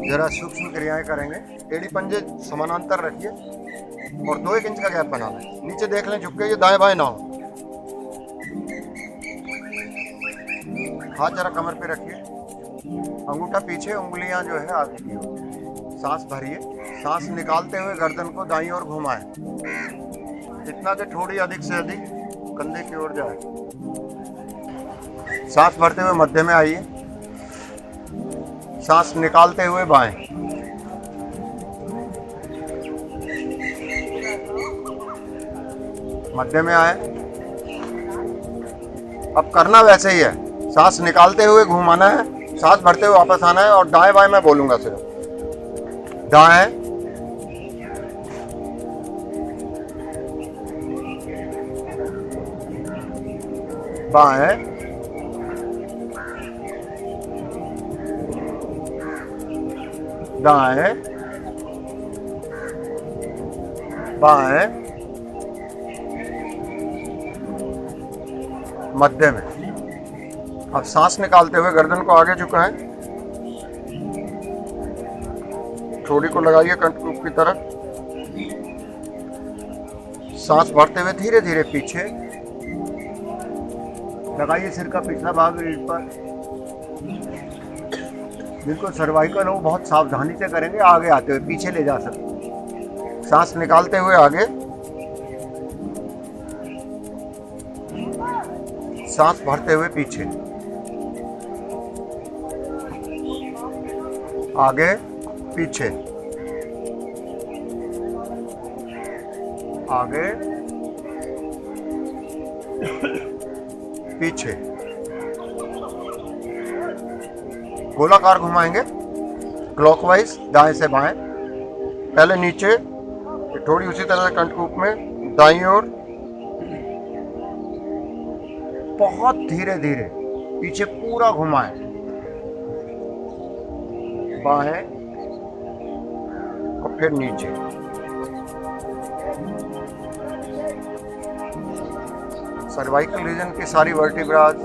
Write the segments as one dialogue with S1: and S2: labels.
S1: जरा सूक्ष्म क्रियाएं करेंगे। एड़ी पंजे समानांतर रखिए और 2-1 इंच का गैप बनाना है। नीचे देख लें, झुक के, ये दाएं बाएं ना हो। हाथ जरा कमर पे रखिए, अंगूठा पीछे, उंगलियां जो है आगे की ओर। सांस भरिए, सांस निकालते हुए गर्दन को दाईं ओर घुमाएं, इतना कि थोड़ी अधिक से अधिक कंधे की ओर जाए। सांस भरते हुए मध्य में आइए, सांस निकालते हुए बाएं। मध्य में आए। अब करना वैसे ही है, सांस निकालते हुए घुमाना है, सांस भरते हुए वापस आना है और दाएं बाएं मैं बोलूंगा सिर्फ। दाएं, बाएं, दाएं, बाएं, मध्य में। अब सांस निकालते हुए गर्दन को आगे झुकाएं, ठोड़ी को लगाइए कंठकूप की तरफ। सांस भरते हुए धीरे धीरे पीछे लगाइए, सिर का पिछला भाग रीढ़ पर। बिल्कुल सर्वाइकल हो, बहुत सावधानी से करेंगे, आगे आते हुए पीछे ले जा सकते। सांस निकालते हुए आगे, सांस भरते हुए पीछे, आगे पीछे, आगे पीछे। गोलाकार घुमाएंगे क्लॉकवाइज, दाएं से बाएं। पहले नीचे, थोड़ी उसी तरह से कंठकूप में, दाईं ओर, बहुत धीरे धीरे पीछे पूरा घुमाएं, बाएं और फिर नीचे। सर्वाइकल रीजन की सारी वर्टिब्रास,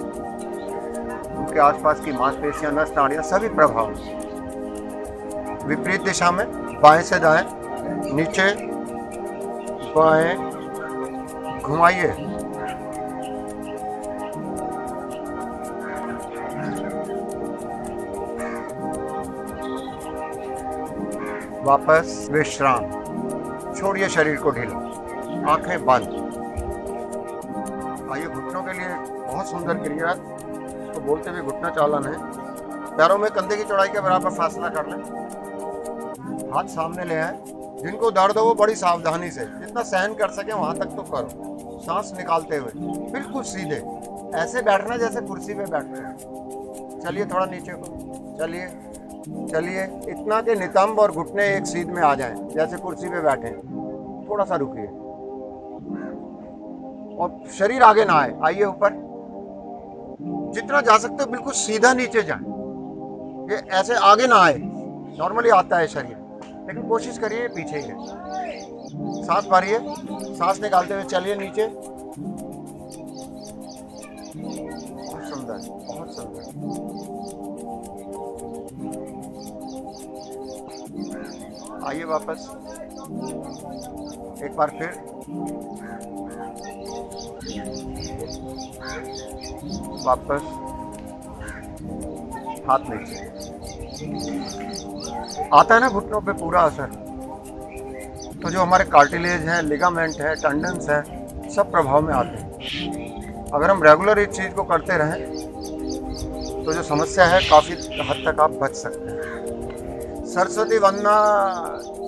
S1: उनके आसपास की मांसपेशियां, नस, नाड़ियां, सभी प्रभाव। विपरीत दिशा में, बाएं से दाएं, नीचे, बाएं, घुमाइए, वापस विश्राम। छोड़िए शरीर को ढीला, आंखें बंद। आइए, घुटनों के लिए बहुत सुंदर क्रिया, तो बोलते हुए घुटना चालन है। पैरों में कंधे की चौड़ाई के बराबर फासला कर लें, हाथ सामने ले आए। जिनको दर्द हो वो बड़ी सावधानी से, जितना सहन कर सके वहां तक तो करो। सांस निकालते हुए बिल्कुल सीधे, ऐसे बैठना जैसे कुर्सी पे बैठते हैं। चलिए थोड़ा नीचे को, चलिए चलिए, इतना कि नितंब और घुटने एक सीध में आ जाएं, जैसे कुर्सी पे बैठे। थोड़ा सा रुकिए और शरीर आगे ना आए, आइए ऊपर। जितना जा सकते हो बिल्कुल सीधा नीचे जाए, ये ऐसे आगे ना आए। नॉर्मली आता है शरीर, लेकिन कोशिश करिए पीछे ही है। सांस भरिए, सांस निकालते हुए चलिए नीचे। बहुत सुंदर, बहुत सुंदर। आइए वापस, एक बार फिर। वापस, हाथ नीचे। आता है ना घुटनों पे पूरा असर, तो जो हमारे कार्टिलेज है, लिगामेंट है, टेंडन्स है, सब प्रभाव में आते हैं। अगर हम रेगुलर इस चीज को करते रहें तो जो समस्या है काफी हद तक आप बच सकते हैं। सरस्वती वंदना।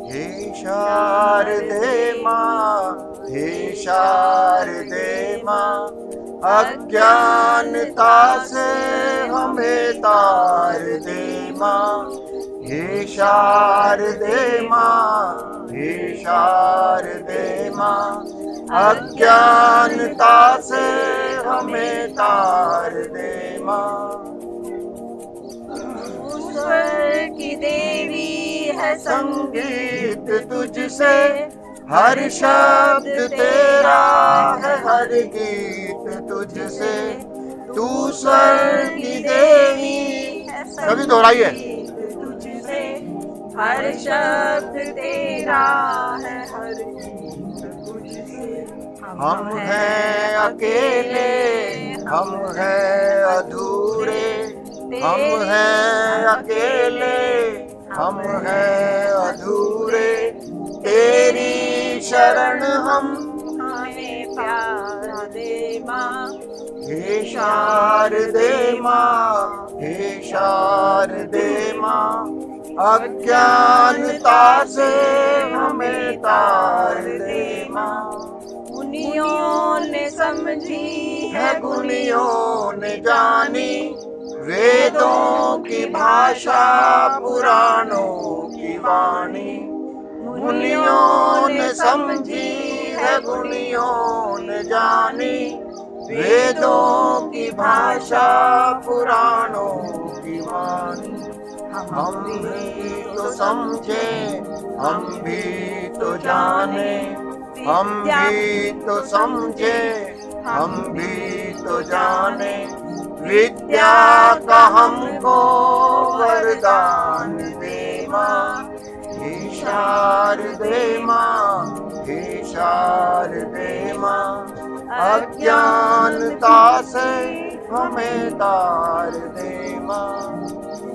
S1: हे शारदे माँ, हे शारदे माँ, अज्ञानता से हमें तार दे माँ। हे शारदे माँ, हे शारदे माँ, अज्ञानता से हमें तार दे माँ।
S2: ईश्वर की देवी है
S1: संगीत तुझसे, हर शब्द तेरा है, हर गीत तुझसे। तू स्वर की देवी सभी दोहराइए।
S2: तुझसे हर शब्द तेरा है, हर गीत तुझसे।
S1: हम हैं अकेले, हम हैं अधूरे, हम हैं अकेले, हम हैं अधूरे, तेरी शरण हम
S2: हमें प्यार दे माँ,
S1: हे शारदे माँ, हे शारदे माँ, अज्ञानता से हमें तार दे माँ।
S2: मुनियों ने समझी
S1: है गुनियों ने जानी, वेदों की भाषा पुराणों की वाणी। मुनियों ने समझी है गुनियों ने जानी, वेदों की भाषा पुराणों की वाणी। हम भी तो समझे, हम भी तो जाने, हम भी तो समझे, हम भी तो जाने, विद्या का हमको वरदान दे माँ, हे शारदे माँ, हे शारदे माँ, अज्ञानता से हमें तार दे माँ।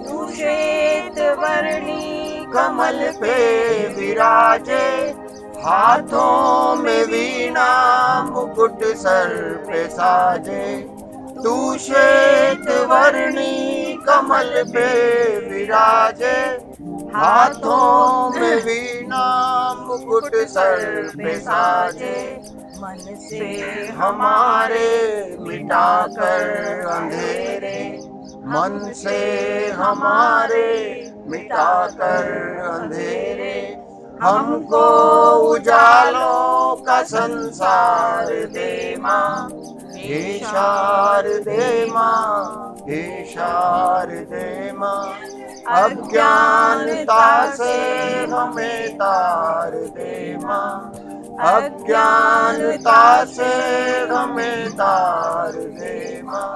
S2: तू श्वेत वर्णी
S1: कमल पे विराजे, हाथों में वीणा मुकुट सर पे साजे। तू श्वेत वर्णी कमल पे विराजे, हाथों में वीणा मुकुट सर पे साजे।
S2: मन से
S1: हमारे मिटाकर अंधेरे, मन से हमारे मिटाकर अंधेरे, हमको उजालों का संसार दे माँ, हे शारदे माँ, हे शारदे माँ, अज्ञानता से हमें तार दे माँ, अज्ञानता से हमें तार दे माँ,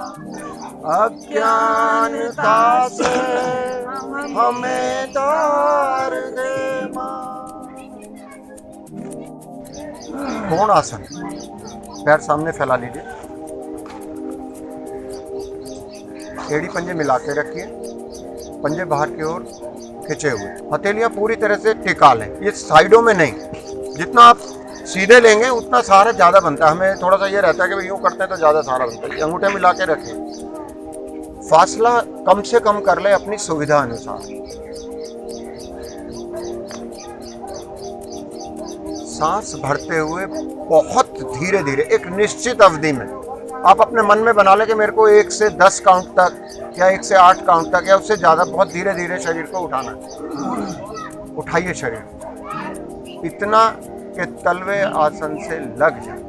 S1: अज्ञानता से हमें तार दे माँ। कोण आसन, पैर सामने फैला लीजिए, एड़ी पंजे मिला के रखिए, पंजे बाहर की ओर खिंचे हुए, हथेलियां पूरी तरह से टिका लें, ये साइडों में नहीं। जितना आप सीधे लेंगे उतना सहारा ज़्यादा बनता है। हमें थोड़ा सा ये रहता है कि भाई यूँ करते हैं तो ज़्यादा सहारा बनता है। अंगूठे मिला के रखें, फासला कम से कम कर ले अपनी सुविधा अनुसार। सांस भरते हुए बहुत धीरे धीरे एक निश्चित अवधि में आप अपने मन में बना लें कि मेरे को 1 से 10 काउंट तक या 1 से 8 काउंट तक या उससे ज़्यादा बहुत धीरे धीरे शरीर को उठाना है। उठाइए शरीर इतना कि तलवे आसन से लग जाए।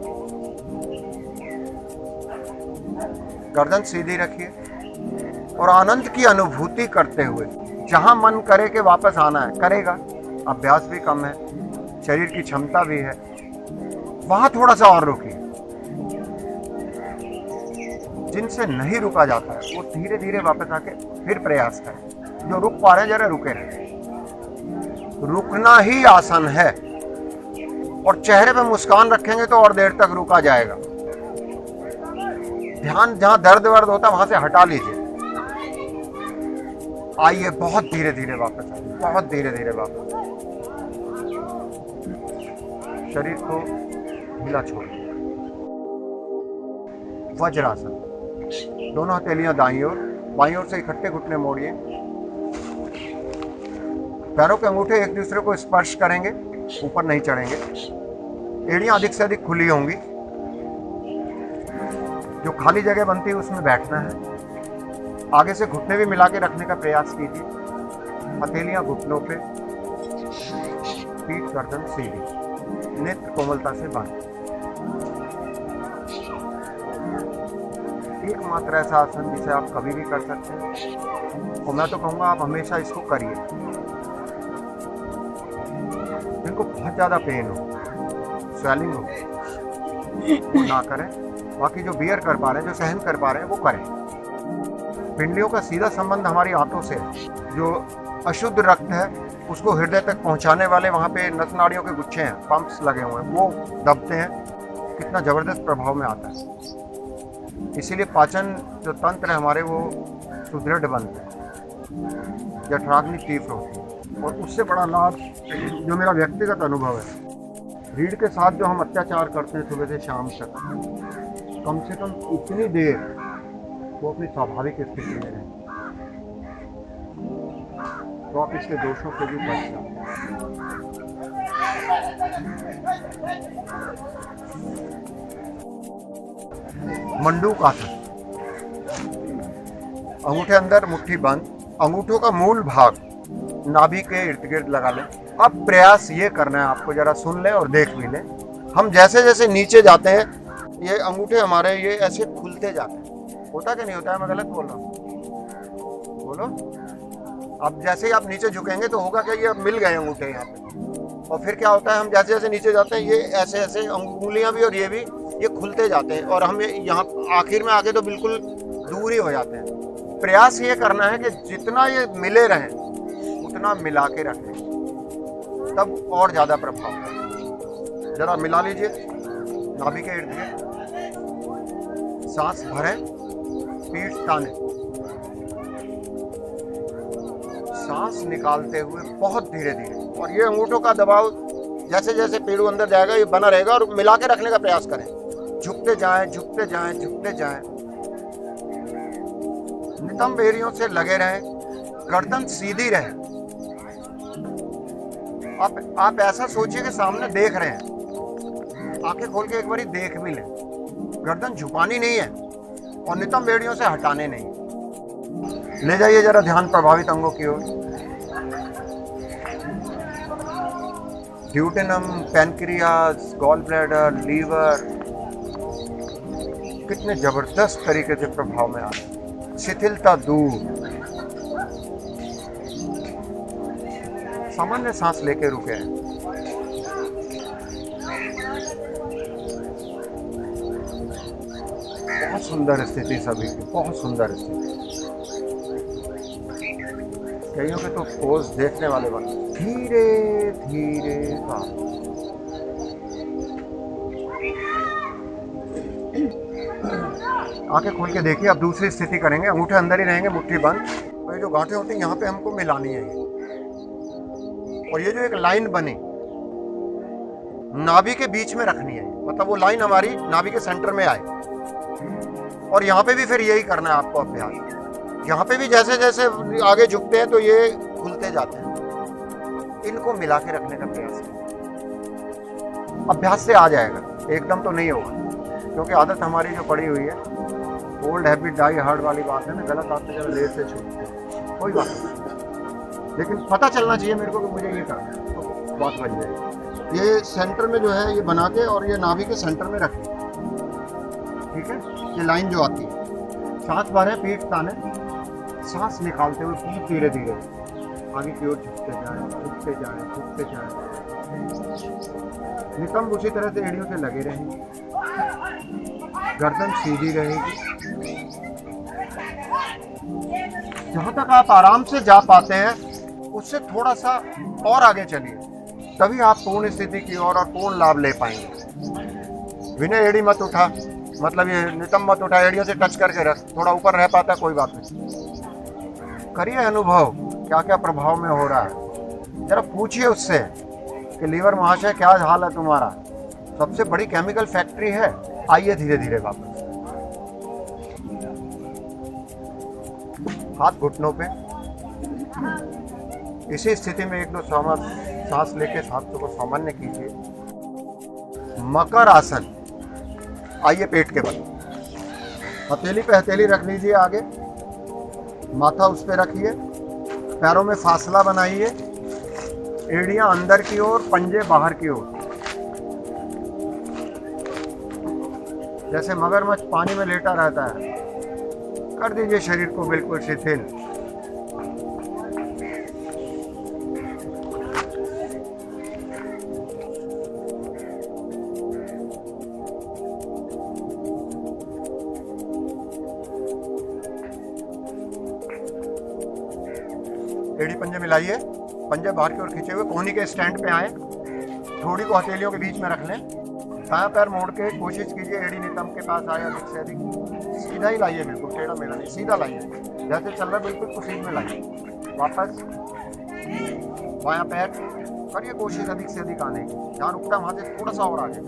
S1: गर्दन सीधी रखिए और आनंद की अनुभूति करते हुए जहां मन करे कि वापस आना है करेगा। अभ्यास भी कम है, शरीर की क्षमता भी है, वहां थोड़ा सा और रुकिए। जिनसे नहीं रुका जाता है वो धीरे धीरे वापस आके फिर प्रयास करें। जो रुक पा रहे हैं जरा रुके रहे। रुकना ही आसन है और चेहरे पे मुस्कान रखेंगे तो और देर तक रुका जाएगा। ध्यान जहां दर्द वर्द होता है वहां से हटा लीजिए। आइए बहुत धीरे धीरे वापस आइए, बहुत धीरे धीरे वापस। शरीर को ढीला छोड़िए। वज्रासन, दोनों हथेलियां दाईं ओर, बाईं ओर से इकट्ठे घुटने मोड़िए। पैरों के अंगूठे एक दूसरे को स्पर्श करेंगे, ऊपर नहीं चढ़ेंगे। एड़ियां अधिक से अधिक खुली होंगी। जो खाली जगह बनती है उसमें बैठना है। आगे से घुटने भी मिला के रखने का प्रयास कीजिए। हथेलियां घुटनों पे, पीठ गर्दन सीधी, नेत्र कोमलता से बंद। एकमात्र ऐसा आसन जिसे आप कभी भी कर सकते हैं और मैं तो कहूँगा आप हमेशा इसको करिए। जिनको बहुत ज़्यादा पेन हो, स्वेलिंग हो, वो ना करें। बाकी जो बियर कर पा रहे हैं, जो सहन कर पा रहे हैं, वो करें। पिंडलियों का सीधा संबंध हमारी आंतों से है। जो अशुद्ध रक्त है उसको हृदय तक पहुंचाने वाले वहाँ पे नस नाड़ियों के गुच्छे हैं, पंप्स लगे हुए हैं, वो दबते हैं, कितना ज़बरदस्त प्रभाव में आता है। इसीलिए पाचन जो तंत्र है हमारे वो सुदृढ़ बनते हैं, जठराग्नि तीव्र होती है। और उससे बड़ा लाभ जो मेरा व्यक्तिगत अनुभव है, रीढ़ के साथ जो हम अत्याचार करते हैं सुबह से शाम तक, कम से कम इतनी देर वो अपनी स्वाभाविक स्थिति में रहे, तो आप इसके दोषों से भी बच जाओ। मंडूक आसन, अंगूठे अंदर मुट्ठी बंद, अंगूठों का मूल भाग नाभि के इर्द गिर्द लगा लें। अब प्रयास ये करना है आपको, जरा सुन लें और देख भी लें। हम जैसे जैसे नीचे जाते हैं ये अंगूठे हमारे ये ऐसे खुलते जाते हैं, होता कि नहीं होता है? मैं गलत बोल रहा हूँ? बोलो। अब जैसे ही आप नीचे झुकेंगे तो होगा क्या, ये मिल गए अंगूठे यहाँ पे, और फिर क्या होता है, हम जैसे जैसे नीचे जाते हैं ये ऐसे ऐसे अंगुलियाँ भी और ये भी ये खुलते जाते हैं, और हम यहाँ आखिर में आके तो बिल्कुल दूर ही हो जाते हैं। प्रयास ये करना है कि जितना ये मिले रहें उतना मिला के रखें, तब और ज़्यादा प्रभाव। जरा मिला लीजिए नाभि के इर्द गिर्द, सांस भरें, पीठ ताने, सांस निकालते हुए बहुत धीरे धीरे, और ये अंगूठों का दबाव जैसे जैसे पेड़ू अंदर जाएगा ये बना रहेगा, और मिला के रखने का प्रयास करें। झुकते जाएं, झुकते जाएं, झुकते जाएं, नितंब एड़ियों से लगे रहें, गर्दन सीधी रहे। आप ऐसा सोचिए कि सामने देख रहे हैं, आंखें खोल के एक बार देख भी लें। गर्दन झुकानी नहीं है और नितंब एड़ियों से हटाने नहीं। ले जाइए जरा ध्यान प्रभावित अंगों की ओर। Duodenum, pancreas, gall bladder, liver कितने जबरदस्त तरीके से प्रभाव में आ रहे हैं। शिथिलता दूर, सामान्य सांस लेके रुके हैं। बहुत सुंदर स्थिति सभी की, बहुत सुंदर स्थिति। कईयों के तो पोज देखने वाले बन। धीरे धीरे आंखें खोल के देखिए। अब दूसरी स्थिति करेंगे, अंगूठे अंदर ही रहेंगे, मुट्ठी बंद, और ये जो गांठें होती हैं यहाँ पे हमको मिलानी है ये। और ये जो एक लाइन बनी नाभि के बीच में रखनी है, मतलब वो लाइन हमारी नाभि के सेंटर में आए। और यहाँ पे भी फिर यही करना है आपको अभ्यास। यहाँ पे भी जैसे जैसे आगे झुकते हैं तो ये खुलते जाते हैं। इनको मिला के रखने का प्रयास करें। अभ्यास से आ जाएगा, एकदम तो नहीं होगा, क्योंकि आदत हमारी जो पड़ी हुई है, ओल्ड हैबिट डाई हार्ड वाली बात है ना, गलत आदतें जरा लेट से छूटती है, कोई बात नहीं, लेकिन पता चलना चाहिए मेरे को कि मुझे ये करना है, तो बात बन जाएगी। ये सेंटर में जो है ये बना के, और ये नाभि के सेंटर में रखें, ठीक है? ये लाइन जो आती है, सांस भरें, पीठ ताने, सांस निकालते हुए पीठ धीरे धीरे आगे की ओर झुकते जाएं, झुकते जाएं, झुकते जाएं। नितंब उसी तरह से एड़ियों से लगे रहेंगे, गर्दन सीधी रहेगी। जहां तक आप आराम से जा पाते हैं उससे थोड़ा सा और आगे चलिए, तभी आप पूर्ण स्थिति की ओर और पूर्ण लाभ ले पाएंगे। विनय एड़ी मत उठा, मतलब ये नितंब मत उठा, एड़ियों से टच करके रख, थोड़ा ऊपर रह पाता कोई बात नहीं। करिए अनुभव क्या क्या प्रभाव में हो रहा है। जरा पूछिए उससे कि लीवर महाशय क्या हाल है तुम्हारा, सबसे बड़ी केमिकल फैक्ट्री है। आइए धीरे धीरे वापस, हाथ घुटनों पे, इसी स्थिति में एक दो सांस लेके हाथों को सामान्य कीजिए। मकर आसन, आइए पेट के बल, हथेली पे हथेली रख लीजिए आगे, माथा उस पे रखिए, पैरों में फासला बनाइए, एड़ियां अंदर की ओर, पंजे बाहर की ओर, जैसे मगरमच्छ पानी में लेटा रहता है। कर दीजिए शरीर को बिल्कुल शिथिल। एड़ी पंजे मिलाइए, पंजे बाहर की ओर खींचे हुए कोहनी के स्टैंड पे आए, ठोड़ी को हथेलियों के बीच में रख लें, दायां पैर मोड़ के कोशिश कीजिए एड़ी नितंब के पास आए अधिक से अधिक, सीधा ही लाइए, बिल्कुल टेढ़ा मेढ़ा नहीं, सीधा लाइए, जैसे चल रहा है बिल्कुल उसी में लाइए। वापस बायां पैर करिए कोशिश अधिक से अधिक आने की, जहाँ रुकता वहाँ से थोड़ा सा और आगे,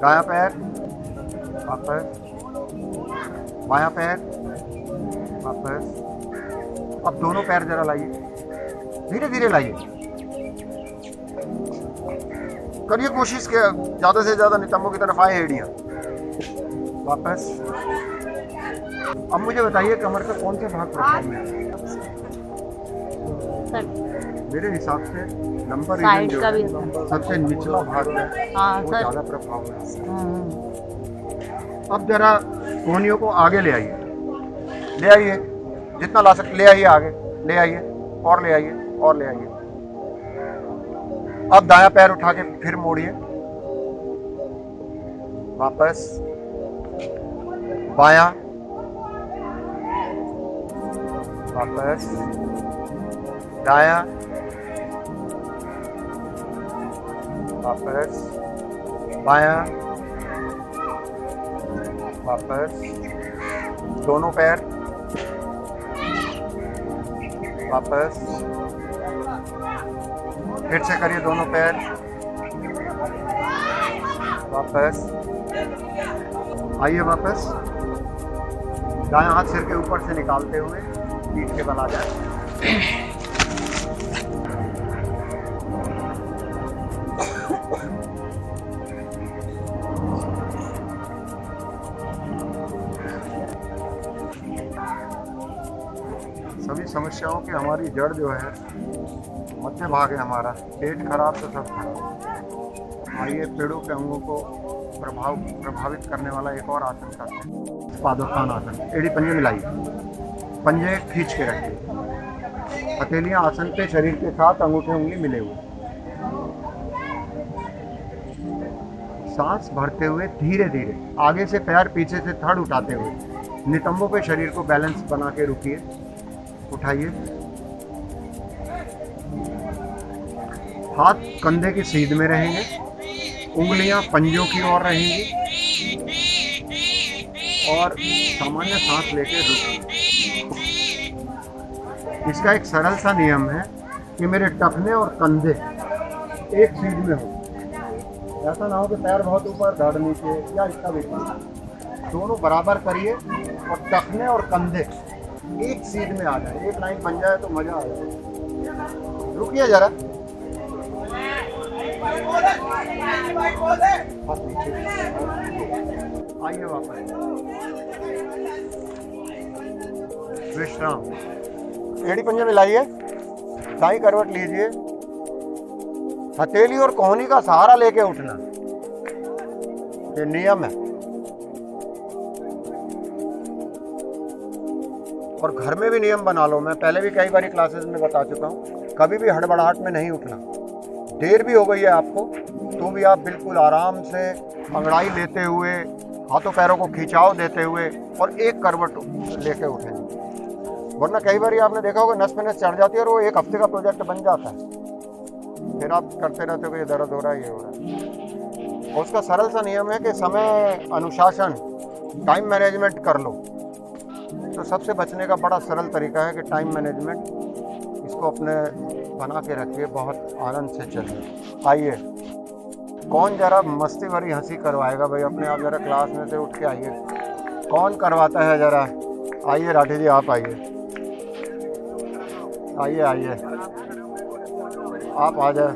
S1: दायां पैर वापस, बायां पैर वापस। अब दोनों पैर जरा लाइए, धीरे धीरे लाइए, करिए कोशिश के ज्यादा से ज्यादा नितंबों की तरफ आए एड़ियां। वापस। अब मुझे बताइए कमर का कौन सा भाग प्रॉब्लम है? मेरे हिसाब से नंबर
S3: साइड का भी
S1: सबसे निचला भाग है,
S3: हाँ
S1: वो
S3: सर।
S1: ज्यादा प्रभाव है। अब जरा कोहनियों को आगे ले आइए, ले आइए, जितना ला सकते ले आइए, आगे ले आइए, और ले आइए, और ले आइए। अब दायां पैर उठा के फिर मोड़िए, वापस, बायां, वापस, दायां, वापस, बायां, वापस, दोनों पैर, वापस, फिर से करिए दोनों पैर, वापस, आइए वापस, दायां हाथ सिर के ऊपर से निकालते हुए पीठ के बल आ जाए। सभी समस्याओं की हमारी जड़ जो है मध्य भाग है हमारा, पेट खराब तो सब खराब। आइए पेड़ों के अंगों को प्रभावित करने वाला एक और आसन करते हैं, पादोत्थान आसन। एड़ी पंजे मिलाइए, पंजे खींच के रखिए, हथेलियां आसन पे शरीर के साथ अंगूठे उंगली मिले हुए, सांस भरते हुए धीरे धीरे आगे से पैर पीछे से थड़ उठाते हुए नितंबों पे शरीर को बैलेंस बना के रुकिए, उठाइए, हाथ कंधे की सीध में रहेंगे, उंगलियां पंजों की ओर रहेंगी और सामान्य सांस लेके रुकिए। इसका एक सरल सा नियम है कि मेरे टखने और कंधे एक सीध में हो, ऐसा ना हो कि पैर बहुत ऊपर धड़ नीचे या इसका विपरीत, दोनों बराबर करिए और टखने और कंधे एक सीध में आ जाए, एक लाइन बन जाए तो मजा आ जाए। रुकिए जरा, आइए वापस, विश्राम। एड़ी पंजे मिलाइए, दाई करवट लीजिए, हथेली और कोहनी का सहारा लेके उठना, ये नियम है। और घर में भी नियम बना लो, मैं पहले भी कई बार क्लासेस में बता चुका हूँ, कभी भी हड़बड़ाहट में नहीं उठना। देर भी हो गई है आपको तो भी आप बिल्कुल आराम से अंगड़ाई लेते हुए, हाथों पैरों को खिंचाव देते हुए और एक करवट लेके उठेंगे, वरना कई बार आपने देखा होगा नस पे नस चढ़ जाती है और वो एक हफ्ते का प्रोजेक्ट बन जाता है, फिर आप करते रहते हो कि ये दर्द हो रहा है, ये हो रहा है। और उसका सरल सा नियम है कि समय अनुशासन, टाइम मैनेजमेंट कर लो। तो सबसे बचने का बड़ा सरल तरीका है कि टाइम मैनेजमेंट, इसको अपने बना के रखिए, बहुत आनंद से चलिए। आइए, कौन जरा मस्ती भरी हंसी करवाएगा भाई, अपने आप जरा क्लास में से उठ के आइए, कौन करवाता है जरा? आइए राठी जी, आप आइए, आइए आइए, आप आ जाओ,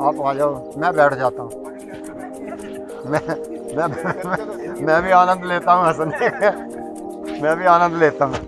S1: आप आ जाओ, मैं बैठ जाता हूँ, मैं भी आनंद लेता हूँ हंसने का, मैं भी आनंद लेता हूँ।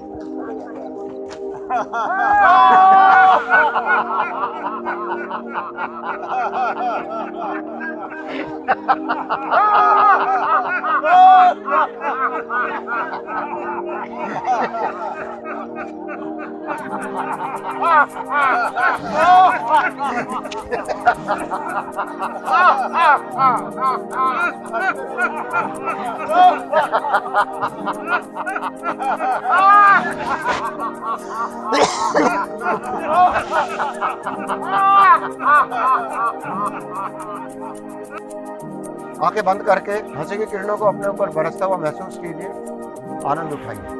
S1: आंखें बंद करके हंसी की किरणों को अपने ऊपर बरसता हुआ महसूस कीजिए, आनंद उठाइए।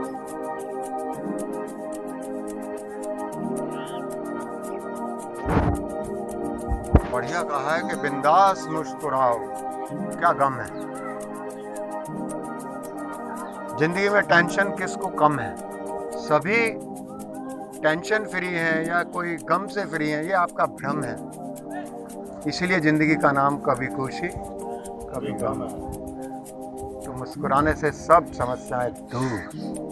S1: बढ़िया कहा है कि बिंदास मुस्कुराओ, क्या गम है जिंदगी में। टेंशन किसको कम है? सभी टेंशन फ्री हैं या कोई गम से फ्री हैं, ये आपका भ्रम है। इसीलिए जिंदगी का नाम कभी खुशी कभी गम। तो मुस्कुराने से सब समस्याएं दूर।